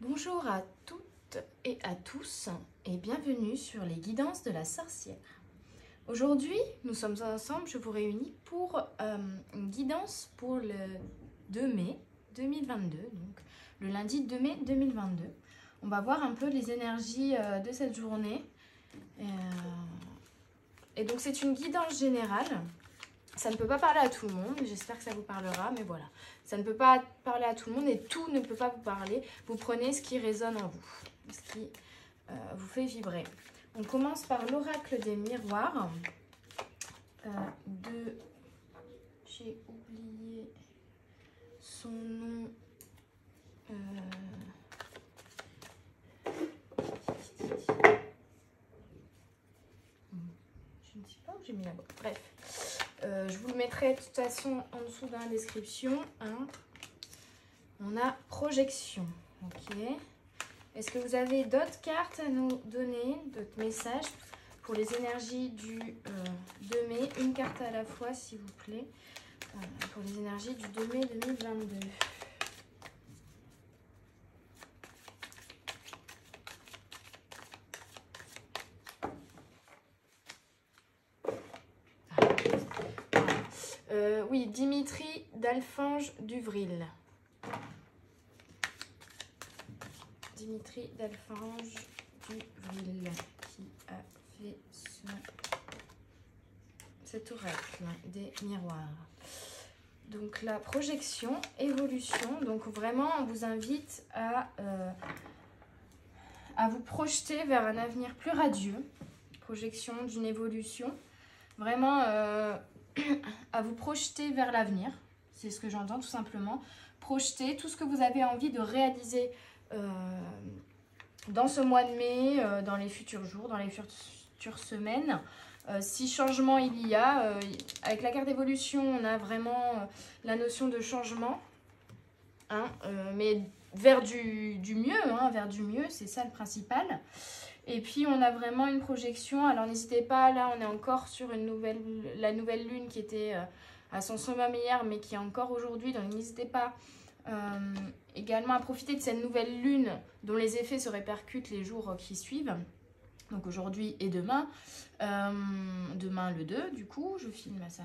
Bonjour à toutes et à tous et bienvenue sur les guidances de la sorcière. Aujourd'hui, nous sommes ensemble, je vous réunis pour une guidance pour le 2 mai 2022, donc le lundi 2 mai 2022. On va voir un peu les énergies de cette journée. Et donc c'est une guidance générale. Ça ne peut pas parler à tout le monde, j'espère que ça vous parlera, mais voilà. Ça ne peut pas parler à tout le monde et tout ne peut pas vous parler. Vous prenez ce qui résonne en vous, ce qui vous fait vibrer. On commence par l'oracle des miroirs. J'ai oublié son nom. Je ne sais pas où j'ai mis la boîte. Bref. Je vous le mettrai de toute façon en dessous dans la description. Hein. On a projection. Ok. Est-ce que vous avez d'autres cartes à nous donner, d'autres messages pour les énergies du 2 mai? Une carte à la fois, s'il vous plaît, pour les énergies du 2 mai 2022. Oui, Dimitri d'Alfange d'Uvril. Dimitri d'Alfange d'Uvril qui a fait cet oracle des miroirs. Donc la projection, évolution. Donc vraiment, on vous invite à vous projeter vers un avenir plus radieux. Projection d'une évolution. Vraiment... à vous projeter vers l'avenir, c'est ce que j'entends tout simplement. Projeter tout ce que vous avez envie de réaliser dans ce mois de mai, dans les futurs jours, dans les futures semaines. Si changement il y a, avec la carte d'évolution, on a vraiment la notion de changement, hein, mais vers du mieux, hein, vers du mieux, c'est ça le principal. Et puis, on a vraiment une projection. Alors, n'hésitez pas, là, on est encore sur la nouvelle lune qui était à son summum hier, mais qui est encore aujourd'hui. Donc, n'hésitez pas également à profiter de cette nouvelle lune dont les effets se répercutent les jours qui suivent. Donc, aujourd'hui et demain. Demain, le 2, du coup, je filme ça.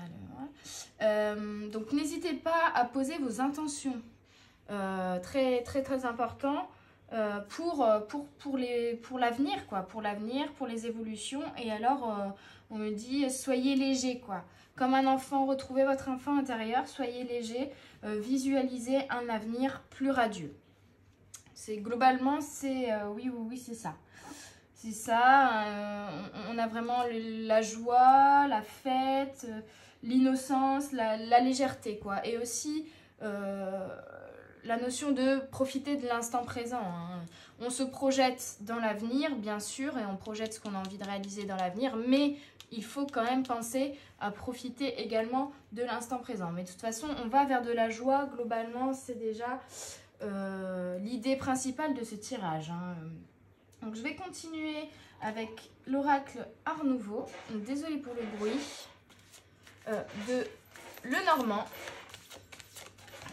Donc, n'hésitez pas à poser vos intentions. Très, très, très important. Pour l'avenir, quoi, pour l'avenir, pour les évolutions. Et alors, on me dit, soyez léger, quoi. Comme un enfant, retrouvez votre enfant intérieur, soyez léger, visualisez un avenir plus radieux. C'est globalement, c'est oui, c'est ça. C'est ça, on a vraiment la joie, la fête, l'innocence, la légèreté, quoi. Et aussi... la notion de profiter de l'instant présent. Hein. On se projette dans l'avenir, bien sûr, et on projette ce qu'on a envie de réaliser dans l'avenir, mais il faut quand même penser à profiter également de l'instant présent. Mais de toute façon, on va vers de la joie. Globalement, c'est déjà l'idée principale de ce tirage. Hein. Donc, je vais continuer avec l'oracle Art Nouveau. Désolée pour le bruit. De Lenormand.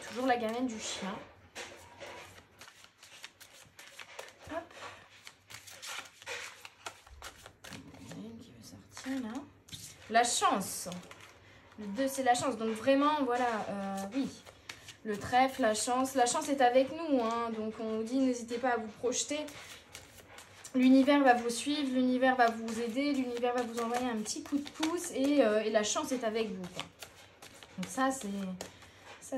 Toujours la gamelle du chien. Hop. Qui veut sortir là. La chance. Le 2, c'est la chance. Donc vraiment, voilà, oui. Le trèfle, la chance. La chance est avec nous. Hein. Donc on vous dit, n'hésitez pas à vous projeter. L'univers va vous suivre, l'univers va vous aider, l'univers va vous envoyer un petit coup de pouce et la chance est avec vous. Quoi. Donc ça,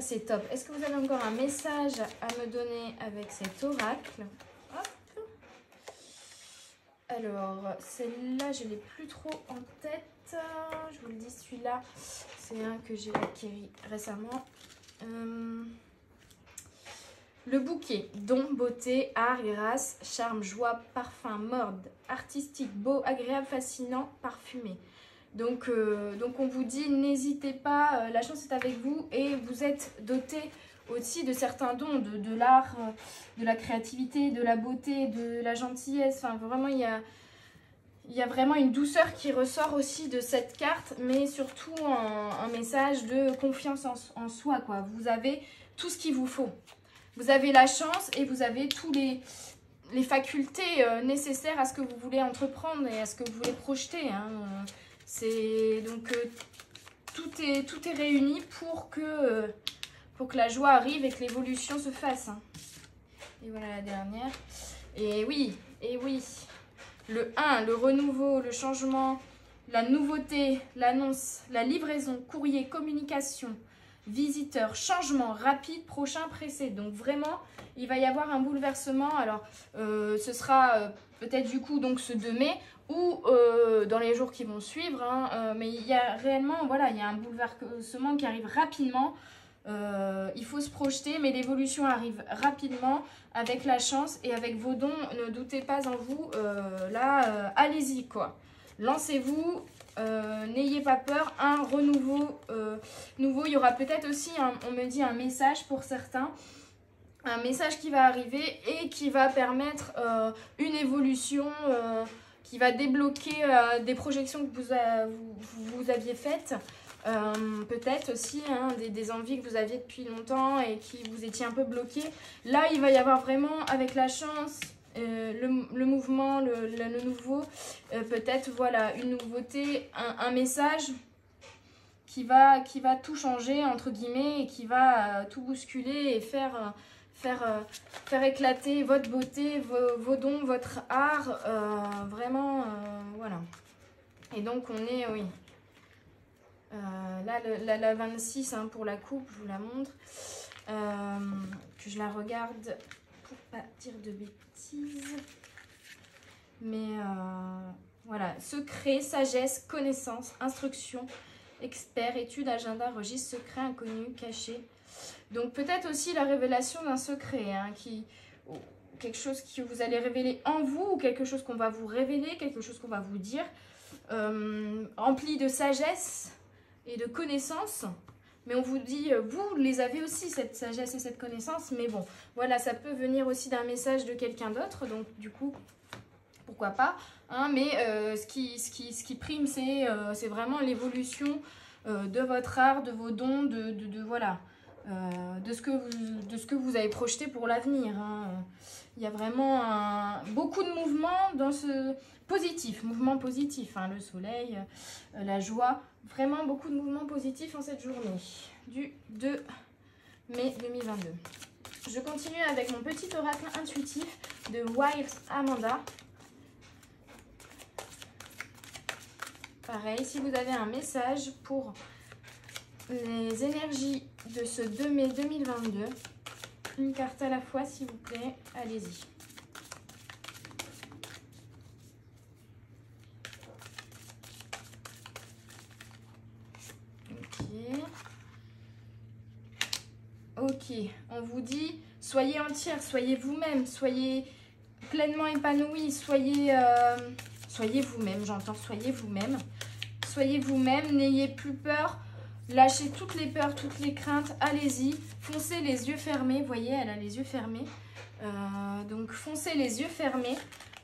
c'est top. Est-ce que vous avez encore un message à me donner avec cet oracle? Hop. Alors, celle-là, je ne l'ai plus trop en tête. Je vous le dis, celui-là, c'est un que j'ai acquis récemment. Le bouquet, don, beauté, art, grâce, charme, joie, parfum, mode, artistique, beau, agréable, fascinant, parfumé. Donc on vous dit, n'hésitez pas, la chance est avec vous et vous êtes doté aussi de certains dons, de l'art, de la créativité, de la beauté, de la gentillesse. Enfin, vraiment, il y a vraiment une douceur qui ressort aussi de cette carte, mais surtout un message de confiance en soi, quoi. Vous avez tout ce qu'il vous faut. vous avez la chance et vous avez tous les facultés nécessaires à ce que vous voulez entreprendre et à ce que vous voulez projeter. Hein. C'est donc tout est réuni pour que la joie arrive et que l'évolution se fasse. Hein. Et voilà la dernière. Et oui, le 1, le renouveau, le changement, la nouveauté, l'annonce, la livraison, courrier, communication, visiteur, changement rapide, prochain, pressé. Donc vraiment, il va y avoir un bouleversement. Alors, ce sera peut-être du coup donc ce 2 mai ou dans les jours qui vont suivre. Hein, mais il y a réellement, voilà, il y a un bouleversement qui arrive rapidement. Il faut se projeter, mais l'évolution arrive rapidement avec la chance et avec vos dons. Ne doutez pas en vous. Là, allez-y, quoi. Lancez-vous. N'ayez pas peur, un renouveau nouveau. Il y aura peut-être aussi, on me dit, un message pour certains. Un message qui va arriver et qui va permettre une évolution, qui va débloquer des projections que vous aviez faites. Peut-être aussi hein, des envies que vous aviez depuis longtemps et qui vous étiez un peu bloqué. Là, il va y avoir vraiment, avec la chance, le mouvement, le nouveau, peut-être voilà une nouveauté, un message qui va tout changer entre guillemets et qui va tout bousculer et faire éclater votre beauté, vos dons, votre art, vraiment voilà. Et donc on est, oui, là la 26 hein, pour la coupe, je vous la montre, que je la regarde pour pas dire de bêtises, mais voilà, secret, sagesse, connaissance, instruction, expert, étude, agenda, registre, secret, inconnu, caché. Donc peut-être aussi la révélation d'un secret, hein, quelque chose que vous allez révéler en vous, ou quelque chose qu'on va vous révéler, quelque chose qu'on va vous dire, rempli de sagesse et de connaissance. Mais on vous dit, vous les avez aussi, cette sagesse et cette connaissance. Mais bon, voilà, ça peut venir aussi d'un message de quelqu'un d'autre. Donc du coup, pourquoi pas. Hein, mais ce qui prime, c'est vraiment l'évolution de votre art, de vos dons, voilà, de ce que vous avez projeté pour l'avenir. Hein. Il y a vraiment beaucoup de mouvements dans ce mouvement positif. Hein, le soleil, la joie. Vraiment beaucoup de mouvements positifs en cette journée du 2 mai 2022. Je continue avec mon petit oracle intuitif de Wild Amanda. Pareil, si vous avez un message pour les énergies de ce 2 mai 2022, une carte à la fois s'il vous plaît, allez-y. Ok, on vous dit, soyez entière, soyez vous-même, soyez pleinement épanoui, soyez vous-même, j'entends, soyez vous-même. Soyez vous-même, n'ayez plus peur, lâchez toutes les peurs, toutes les craintes, allez-y, foncez les yeux fermés, vous voyez, elle a les yeux fermés, donc foncez les yeux fermés,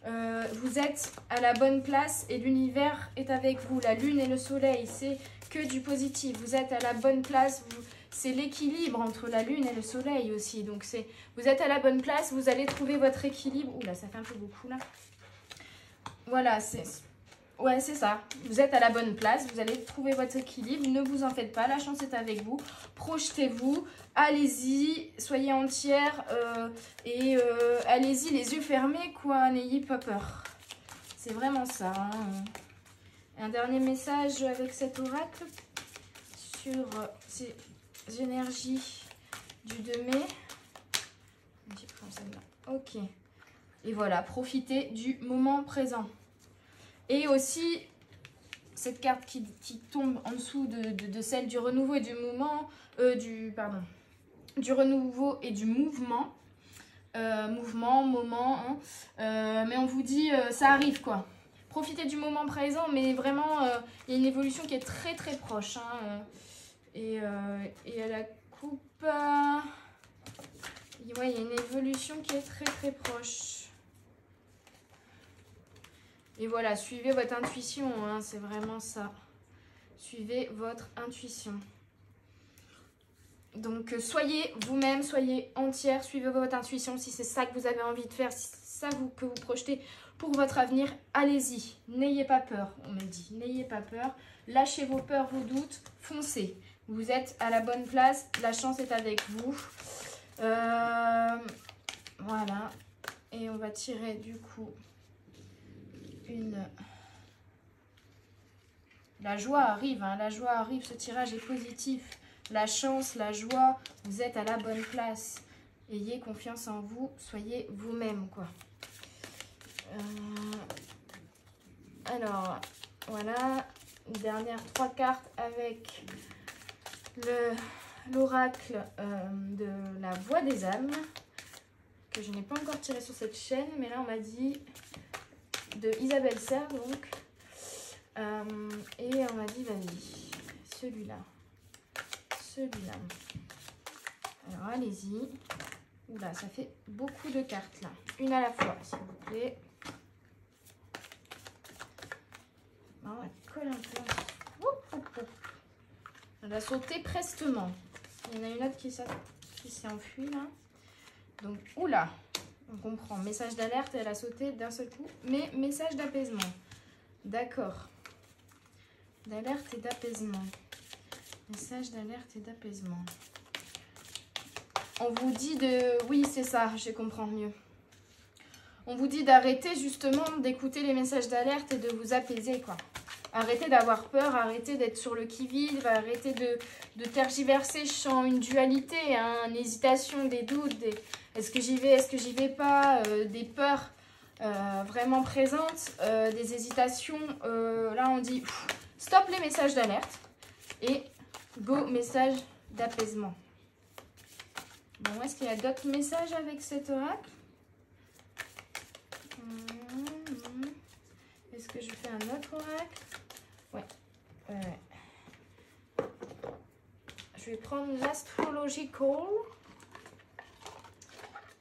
vous êtes à la bonne place et l'univers est avec vous, la lune et le soleil, c'est que du positif, vous êtes à la bonne place, c'est l'équilibre entre la lune et le soleil aussi, donc vous êtes à la bonne place, vous allez trouver votre équilibre, oula ça fait un peu beaucoup là, voilà, ouais, c'est ça. Vous êtes à la bonne place. Vous allez trouver votre équilibre. Ne vous en faites pas. La chance est avec vous. Projetez-vous. Allez-y. Soyez entière. Et allez-y les yeux fermés, quoi. N'ayez pas peur. C'est vraiment ça. Hein. Un dernier message avec cet oracle sur ces énergies du 2 mai. Ok. Et voilà. Profitez du moment présent. Et aussi, cette carte qui tombe en dessous de celle du renouveau et du mouvement, du renouveau et du mouvement, moment, hein, mais on vous dit, ça arrive quoi. Profitez du moment présent, mais vraiment, il y a une évolution qui est très très proche. Hein, et à la coupe, ouais, il y a une évolution qui est très très proche. Et voilà, suivez votre intuition, hein, c'est vraiment ça. Suivez votre intuition. Donc, soyez vous-même, soyez entière, suivez votre intuition. Si c'est ça que vous avez envie de faire, si c'est ça que vous projetez pour votre avenir, allez-y. N'ayez pas peur, on me dit. N'ayez pas peur. Lâchez vos peurs, vos doutes. Foncez. Vous êtes à la bonne place. La chance est avec vous. Voilà. Et on va tirer du coup La joie arrive, hein. La joie arrive. Ce tirage est positif. La chance, la joie, vous êtes à la bonne place. Ayez confiance en vous. Soyez vous-même, quoi. Alors, voilà. Une dernière 3 cartes avec l'oracle de la voix des âmes, que je n'ai pas encore tiré sur cette chaîne, mais là on m'a dit de Isabelle Serre, donc. Et on m'a dit, vas-y, celui-là. Alors, allez-y. Oula, ça fait beaucoup de cartes, là. Une à la fois, s'il vous plaît. On va coller un peu. Elle a sauté prestement. Il y en a une autre qui s'est enfuie, là. Donc, oula, on comprend. Message d'alerte, elle a sauté d'un seul coup. Mais message d'apaisement. D'accord. D'alerte et d'apaisement. Message d'alerte et d'apaisement. On vous dit de... Oui, c'est ça, je comprends mieux. On vous dit d'arrêter justement d'écouter les messages d'alerte et de vous apaiser, quoi. Arrêtez d'avoir peur, arrêtez d'être sur le qui-vive, arrêtez de tergiverser. Je sens une dualité, hein, une hésitation, des doutes, est-ce que j'y vais, est-ce que j'y vais pas, des peurs vraiment présentes, des hésitations. Là, on dit stop les messages d'alerte et go message d'apaisement. Bon, est-ce qu'il y a d'autres messages avec cet oracle? Est-ce que je fais un autre oracle? Ouais. Je vais prendre l'Astrological,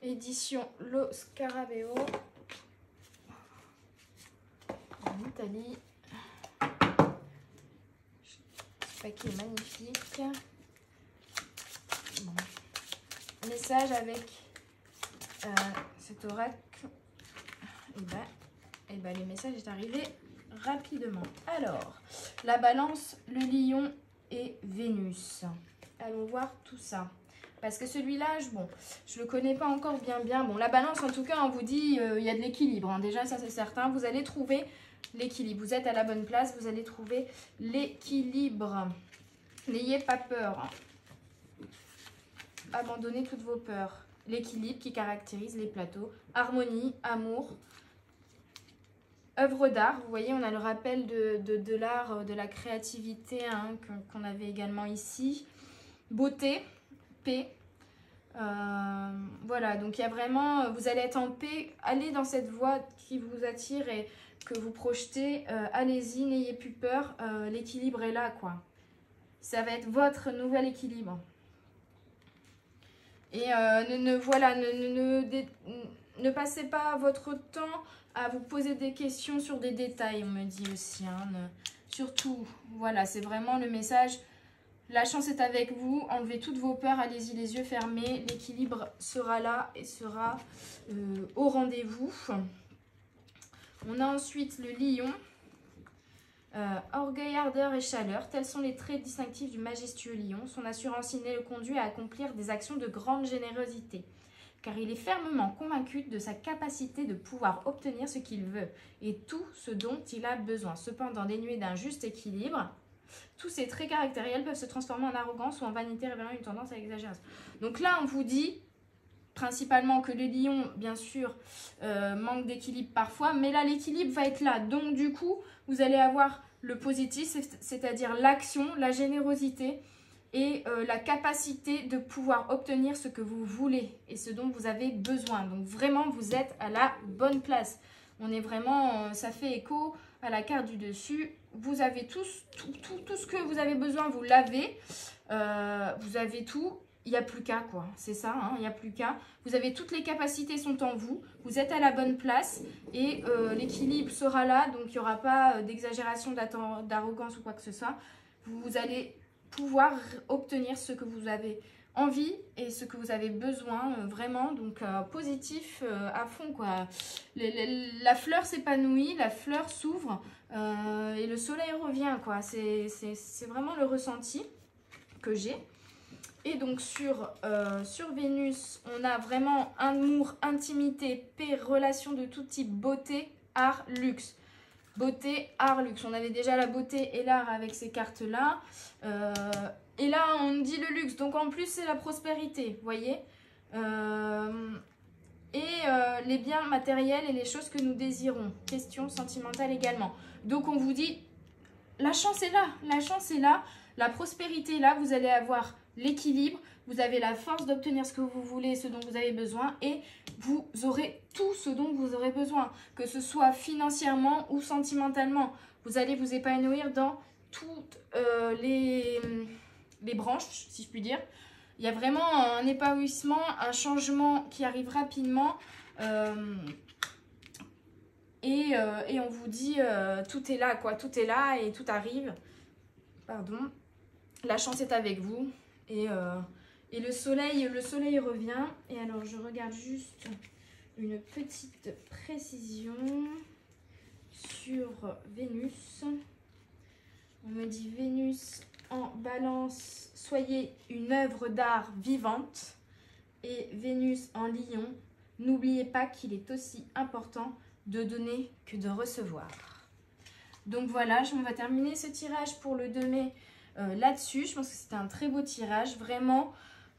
édition Lo Scarabeo, en Italie. Ce paquet est magnifique. Bon. Message avec cet oracle. Et ben, le message est arrivé rapidement. Alors, la balance, le lion et Vénus. Allons voir tout ça. Parce que celui-là, je le connais pas encore bien. Bon, la balance, en tout cas, on vous dit, il y a de l'équilibre. Hein. Déjà, ça, c'est certain. Vous allez trouver l'équilibre. Vous êtes à la bonne place. Vous allez trouver l'équilibre. N'ayez pas peur. Abandonnez toutes vos peurs. L'équilibre qui caractérise les plateaux. Harmonie, amour. Œuvre d'art, vous voyez, on a le rappel de l'art, de la créativité, hein, qu'on avait également ici. Beauté, paix. Voilà, donc il y a vraiment, vous allez être en paix. Allez dans cette voie qui vous attire et que vous projetez. Allez-y, n'ayez plus peur. L'équilibre est là, quoi. Ça va être votre nouvel équilibre. Et ne passez pas votre temps à vous poser des questions sur des détails, on me dit aussi. Hein. Surtout, voilà, c'est vraiment le message. La chance est avec vous. Enlevez toutes vos peurs. Allez-y, les yeux fermés. L'équilibre sera là et sera au rendez-vous. On a ensuite le lion. Orgueil, ardeur et chaleur. Tels sont les traits distinctifs du majestueux lion. Son assurance innée le conduit à accomplir des actions de grande générosité. Car il est fermement convaincu de sa capacité de pouvoir obtenir ce qu'il veut et tout ce dont il a besoin. Cependant, dénué d'un juste équilibre, tous ces traits caractériels peuvent se transformer en arrogance ou en vanité, révélant une tendance à l'exagération. Donc là, on vous dit principalement que le lion, bien sûr, manque d'équilibre parfois, mais là, l'équilibre va être là. Donc, du coup, vous allez avoir le positif, c'est-à-dire l'action, la générosité, et la capacité de pouvoir obtenir ce que vous voulez et ce dont vous avez besoin. Donc vraiment, vous êtes à la bonne place. On est vraiment, ça fait écho à la carte du dessus. Vous avez tout ce que vous avez besoin, vous l'avez. Vous avez tout, il n'y a plus qu'à, quoi. C'est ça, hein, il n'y a plus qu'à. Vous avez toutes les capacités sont en vous. Vous êtes à la bonne place et l'équilibre sera là. Donc il n'y aura pas d'exagération, d'arrogance ou quoi que ce soit. Vous allez pouvoir obtenir ce que vous avez envie et ce que vous avez besoin vraiment, donc positif à fond quoi. La fleur s'épanouit, la fleur s'ouvre et le soleil revient quoi. C'est vraiment le ressenti que j'ai. Et donc sur Vénus, on a vraiment amour, intimité, paix, relation de tout type, beauté, art, luxe. Beauté, art, luxe. On avait déjà la beauté et l'art avec ces cartes-là. Et là, on dit le luxe. Donc en plus, c'est la prospérité, vous voyez. Les biens matériels et les choses que nous désirons. Question sentimentale également. Donc on vous dit, la chance est là. La chance est là. La prospérité est là. Vous allez avoir l'équilibre. Vous avez la force d'obtenir ce que vous voulez, ce dont vous avez besoin. Et vous aurez tout ce dont vous aurez besoin. Que ce soit financièrement ou sentimentalement. Vous allez vous épanouir dans toutes les branches, si je puis dire. Il y a vraiment un épanouissement, un changement qui arrive rapidement. Et on vous dit, tout est là, quoi. Tout est là et tout arrive. Pardon. La chance est avec vous. Et le soleil revient. Et alors, je regarde juste une petite précision sur Vénus. On me dit Vénus en balance, soyez une œuvre d'art vivante. Et Vénus en lion, n'oubliez pas qu'il est aussi important de donner que de recevoir. Donc voilà, on va terminer ce tirage pour le 2 mai là-dessus. Je pense que c'était un très beau tirage. Vraiment,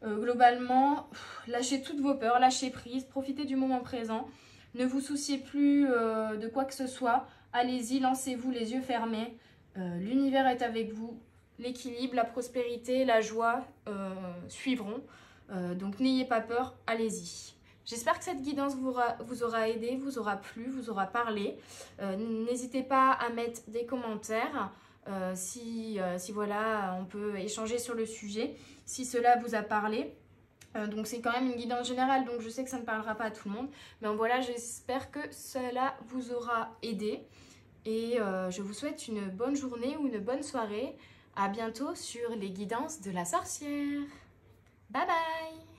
globalement, lâchez toutes vos peurs, lâchez prise, profitez du moment présent. Ne vous souciez plus de quoi que ce soit. Allez-y, lancez-vous les yeux fermés. L'univers est avec vous. L'équilibre, la prospérité, la joie suivront. Donc n'ayez pas peur, allez-y. J'espère que cette guidance vous aura aidé, vous aura plu, vous aura parlé. N'hésitez pas à mettre des commentaires si voilà, on peut échanger sur le sujet, si cela vous a parlé. Donc c'est quand même une guidance générale, donc je sais que ça ne parlera pas à tout le monde. Mais voilà, j'espère que cela vous aura aidé. Et je vous souhaite une bonne journée ou une bonne soirée. À bientôt sur les guidances de la sorcière. Bye bye!